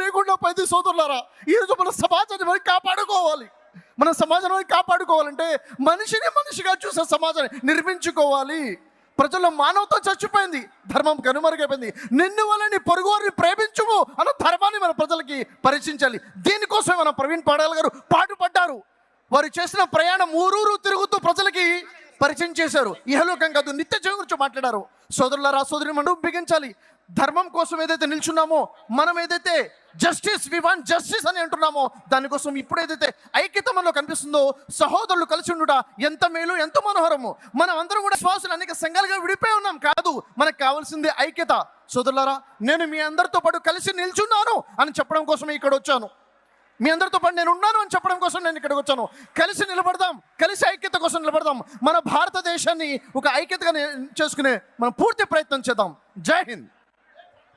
లేకుండా పోయింది సోదరులారా. ఈరోజు మన సమాజాన్ని మనం కాపాడుకోవాలి. మన సమాజాన్ని కాపాడుకోవాలంటే మనిషిని మనిషిగా చూసే సమాజాన్ని నిర్మించుకోవాలి. ప్రజల్లో మానవత్వం చచ్చిపోయింది, ధర్మం కనుమరుగైపోయింది. నిన్ను వల్ల నీ పొరుగు వారిని ప్రేమించుము అన్న ధర్మాన్ని మన ప్రజలకి పరిచయించాలి. దీనికోసమే మన ప్రవీణ్ పాడాల గారు పాటుపడ్డారు. వారు చేసిన ప్రయాణం ఊరూరు తిరుగుతూ ప్రజలకి పరిచయం చేశారు. ఇహలోకం కాదు, నిత్య జీవం గురించి మాట్లాడారు. సోదరులారా, సోదరి మనం బిగించాలి. ధర్మం కోసం ఏదైతే నిల్చున్నామో, మనం ఏదైతే జస్టిస్, వి వాంట్ జస్టిస్ అని అంటున్నామో, దానికోసం ఇప్పుడు ఏదైతే ఐక్యత మనలో కనిపిస్తుందో, సహోదరులు కలిసి ఉండుట ఎంత మేలు, ఎంత మనోహరము. మనం అందరం కూడా శ్వాసలు అనేక సంఘాలుగా విడిపోయి ఉన్నాం కాదు, మనకు కావాల్సింది ఐక్యత. సోదరులారా, నేను మీ అందరితో పాటు కలిసి నిల్చున్నాను అని చెప్పడం కోసమే ఇక్కడ వచ్చాను. మీ అందరితో పాటు నేను ఉన్నాను అని చెప్పడం కోసం నేను ఇక్కడికి వచ్చాను. కలిసి నిలబడదాం, కలిసి ఐక్యత కోసం నిలబడదాం. మన భారతదేశాన్ని ఒక ఐక్యతగా చేసుకునే మనం పూర్తి ప్రయత్నం చేద్దాం. జై హింద్.